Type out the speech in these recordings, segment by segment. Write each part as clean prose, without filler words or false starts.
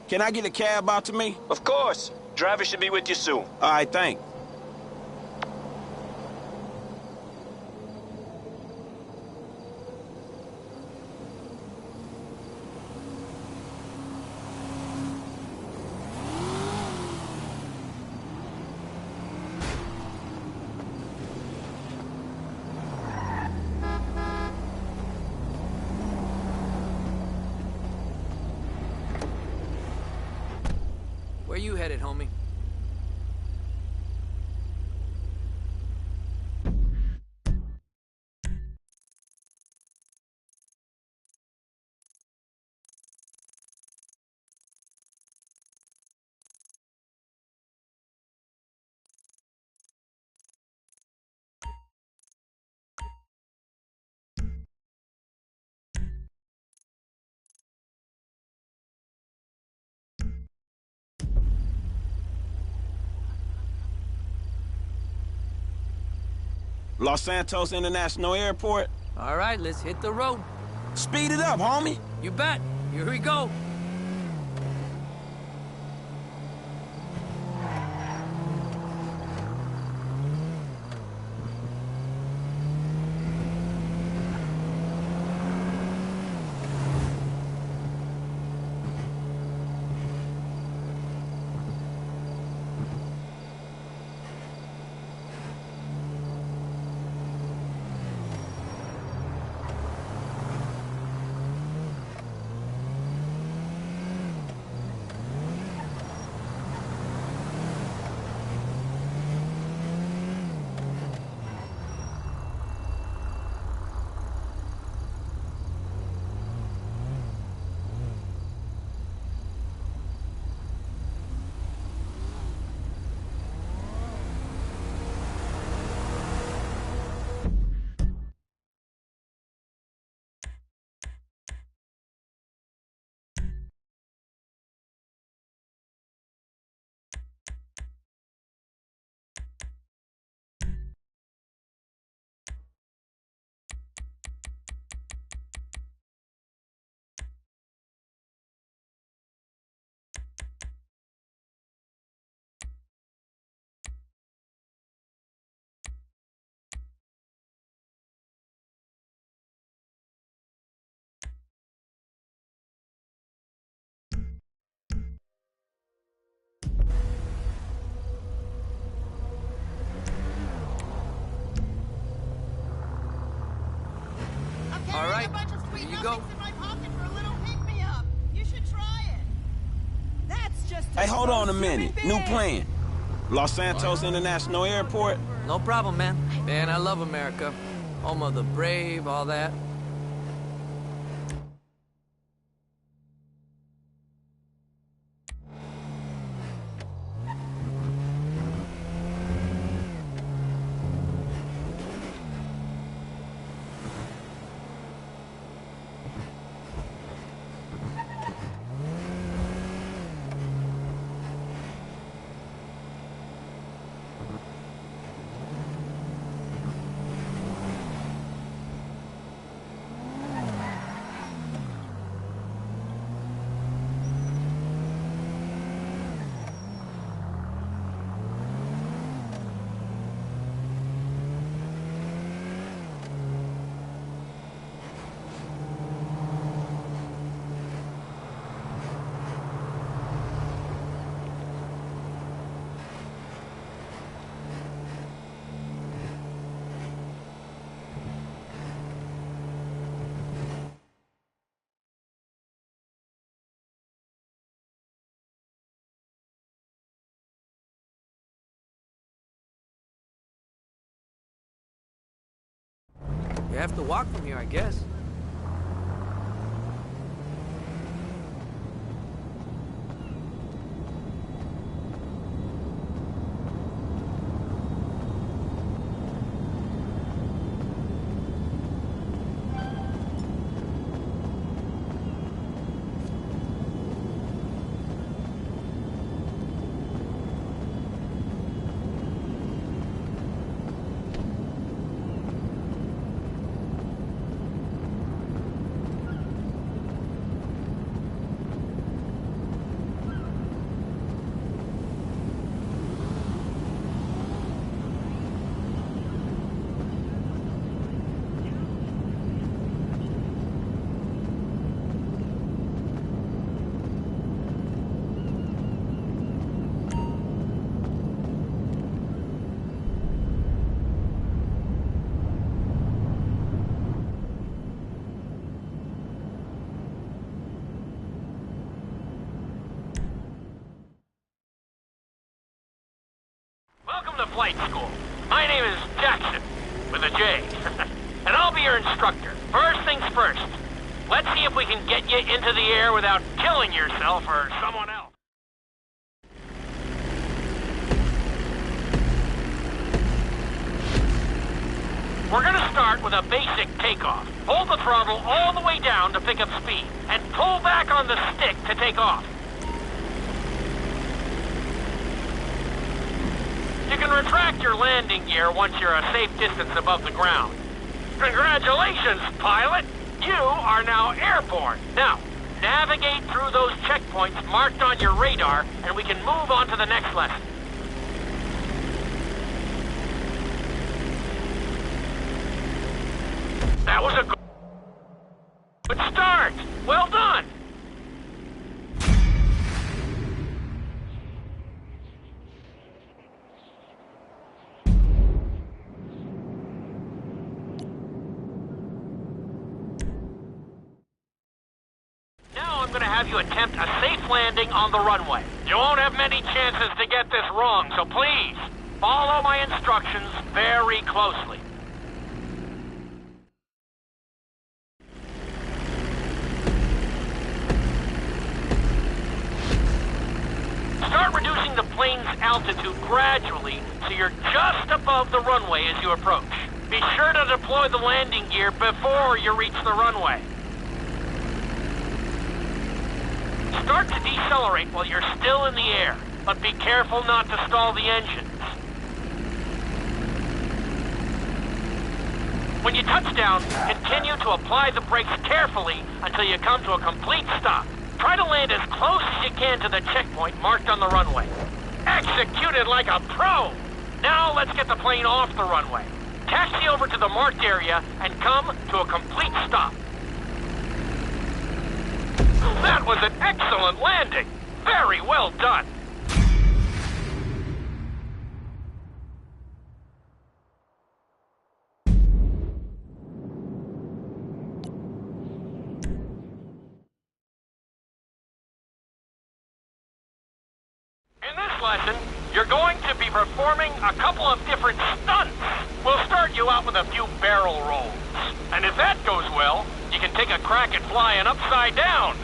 Can I get a cab out to me? Of course. Driver should be with you soon. All right, thanks. Where you headed, homie? Los Santos International Airport? All right, let's hit the road. Speed it up, homie. You bet. Here we go. All right, here you go. In my pocket for a little pick-me-up. You should try it. That's just Hey, hold on a minute. New plan. Los Santos International Airport? No problem, man. Man, I love America. Home of the brave, all that. You have to walk from here, I guess. Welcome to flight school. My name is Jackson, with a J. And I'll be your instructor. First things first. Let's see if we can get you into the air without killing yourself or someone else. We're gonna start with a basic takeoff. Hold the throttle all the way down to pick up speed, and pull back on the stick to take off. You can retract your landing gear once you're a safe distance above the ground. Congratulations, pilot! You are now airborne. Now, navigate through those checkpoints marked on your radar, and we can move on to the next lesson. That was a good start. Well done. Now I'm going to have you attempt a safe landing on the runway. You won't have many chances to get this wrong, so please follow my instructions very closely. Start reducing the plane's altitude gradually so you're just above the runway as you approach. Be sure to deploy the landing gear before you reach the runway. Start to decelerate while you're still in the air, but be careful not to stall the engines. When you touch down, continue to apply the brakes carefully until you come to a complete stop. Try to land as close as you can to the checkpoint marked on the runway. Executed like a pro! Now let's get the plane off the runway. Taxi over to the marked area and come to a complete stop. That was an excellent landing! Very well done! In this lesson, you're going to be performing a couple of different stunts. We'll start you out with a few barrel rolls. And if that goes well, you can take a crack at flying upside down.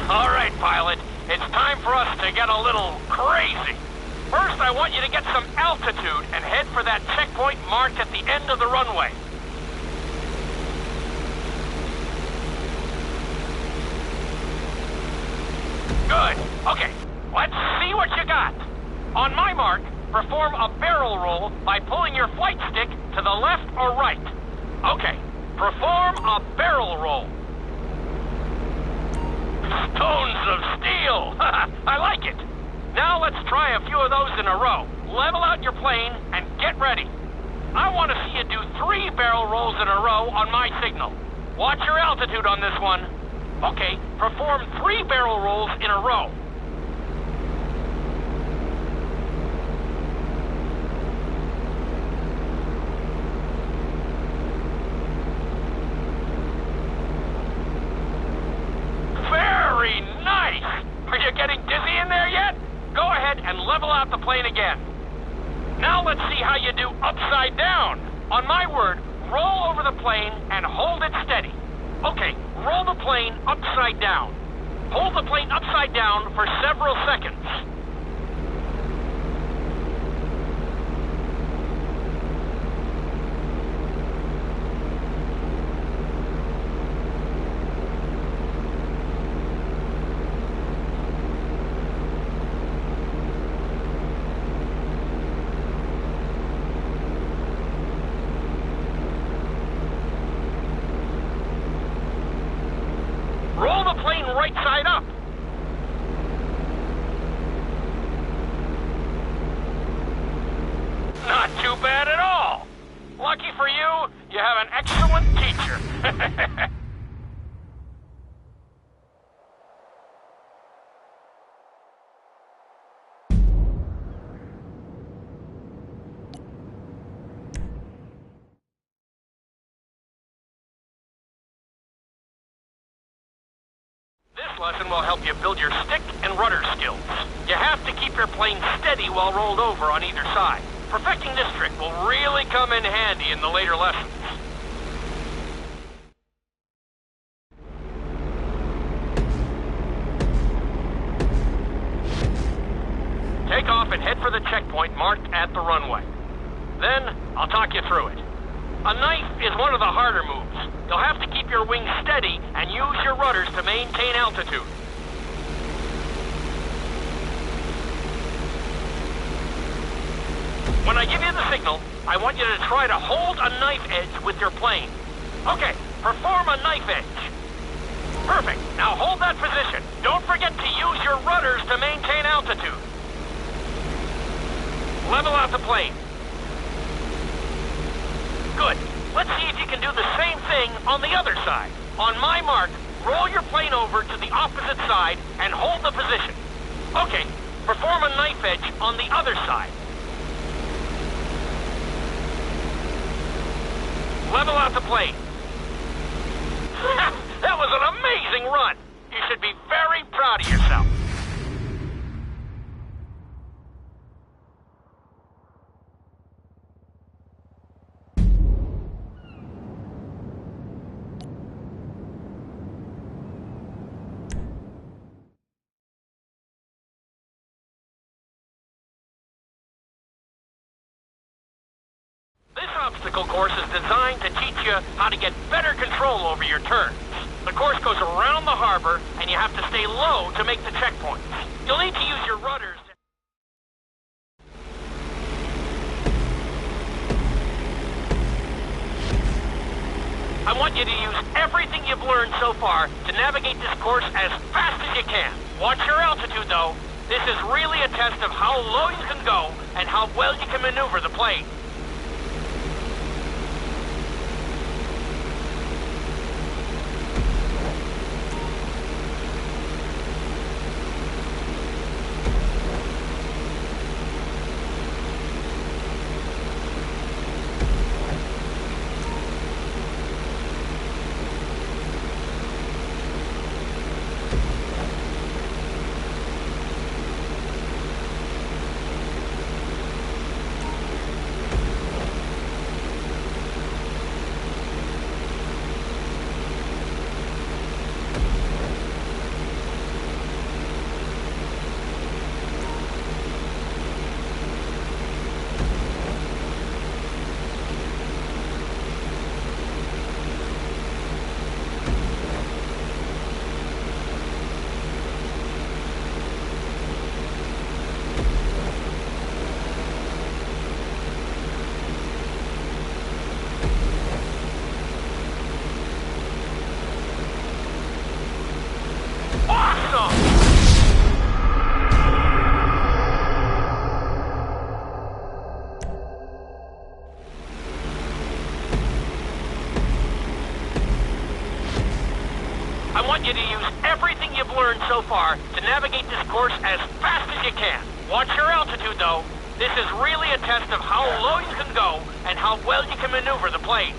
All right, pilot. It's time for us to get a little crazy. First, I want you to get some altitude and head for that checkpoint marked at the end of the runway. Good. Okay, let's see what you got. On my mark, perform a barrel roll by pulling your flight stick to the left or right. Okay, perform a barrel roll. Stones of steel! I like it. Now let's try a few of those in a row. Level out your plane and get ready. I want to see you do 3 barrel rolls in a row on my signal. Watch your altitude on this one. Okay, perform 3 barrel rolls in a row. Very nice! Are you getting dizzy in there yet? Go ahead and level out the plane again. Now let's see how you do upside down. On my word, roll over the plane and hold it steady. Okay, roll the plane upside down. Hold the plane upside down for several seconds. Roll the plane right side up. Not too bad at all. Lucky for you, you have an excellent teacher. lesson will help you build your stick and rudder skills. You have to keep your plane steady while rolled over on either side. Perfecting this trick will really come in handy in the later lessons. Take off and head for the checkpoint marked at the runway. Then, I'll talk you through it. A knife is one of the harder moves. You'll have to keep your wings steady and use your rudders to maintain altitude. When I give you the signal, I want you to try to hold a knife edge with your plane. Okay, perform a knife edge. Perfect. Now hold that position. Don't forget to use your rudders to maintain altitude. Level out the plane. Good. Let's see if you can do the same thing on the other side. On my mark, roll your plane over to the opposite side and hold the position. Okay, perform a knife edge on the other side. Level out the plane. That was an amazing run. You should be very proud of yourself. This obstacle course is designed to teach you how to get better control over your turns. The course goes around the harbor, and you have to stay low to make the checkpoints. You'll need to use your rudders. I want you to use everything you've learned so far to navigate this course as fast as you can. Watch your altitude, though. This is really a test of how low you can go and how well you can maneuver the plane. I want you to use everything you've learned so far to navigate this course as fast as you can. Watch your altitude, though. This is really a test of how low you can go and how well you can maneuver the plane.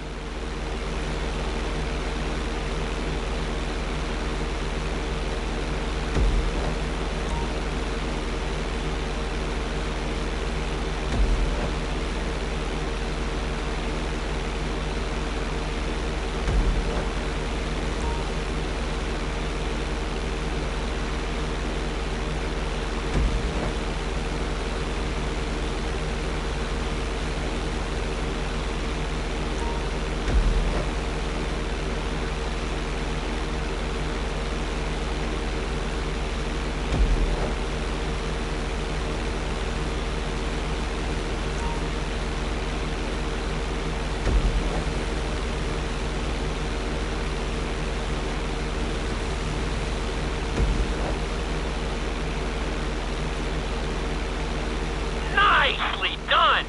Nicely done!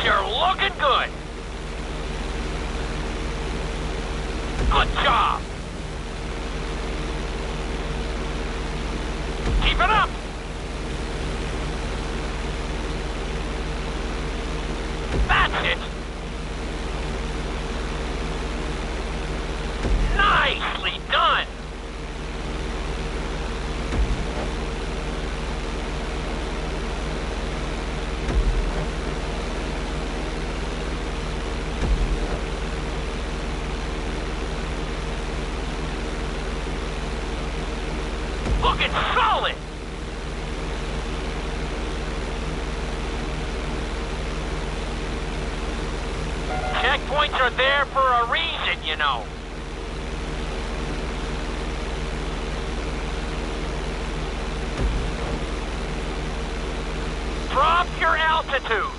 You're looking good! Good job! Keep it up! That's it! Nicely done! It's solid! Checkpoints are there for a reason, you know. Drop your altitude.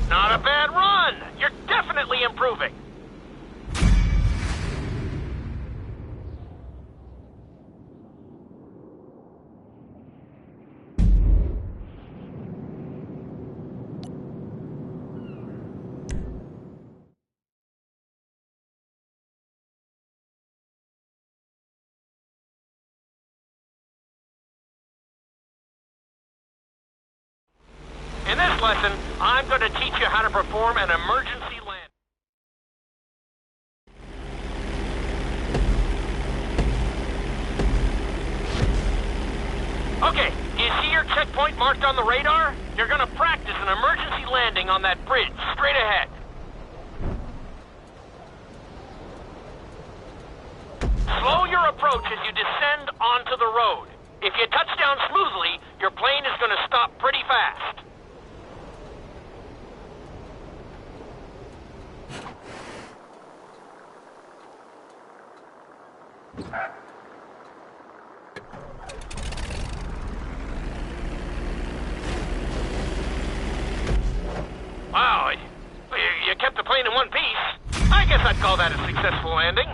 Not a bad run. You're definitely improving. In this lesson, I'm going to teach you how to perform an emergency land. Okay, do you see your checkpoint marked on the radar? You're going to practice an emergency landing on that bridge, straight ahead. Slow your approach as you descend onto the road. If you touch down smoothly, your plane is going to stop pretty fast. Wow, you kept the plane in one piece. I guess I'd call that a successful landing.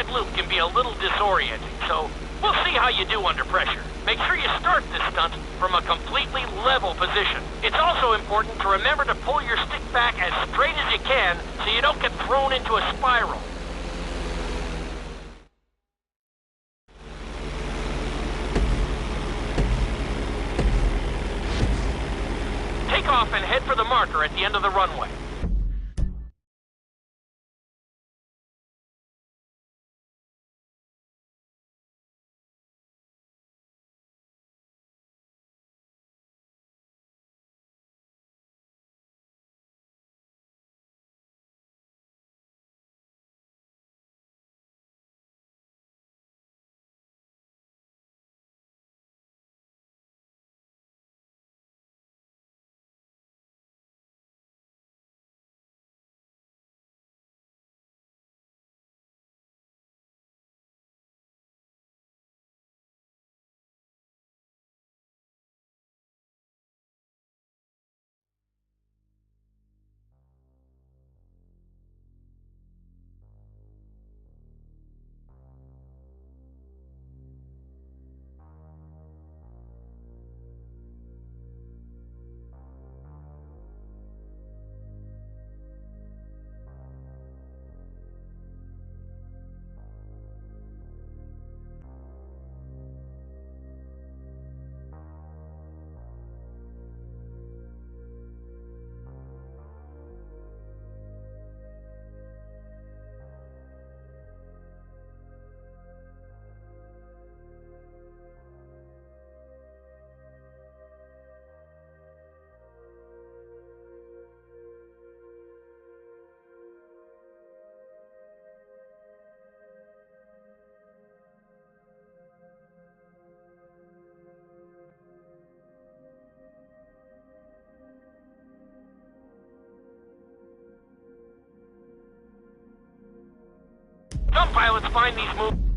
red loop can be a little disorienting, so we'll see how you do under pressure. Make sure you start this stunt from a completely level position. It's also important to remember to pull your stick back as straight as you can so you don't get thrown into a spiral. Take off and head for the marker at the end of the runway. Some pilots find these moves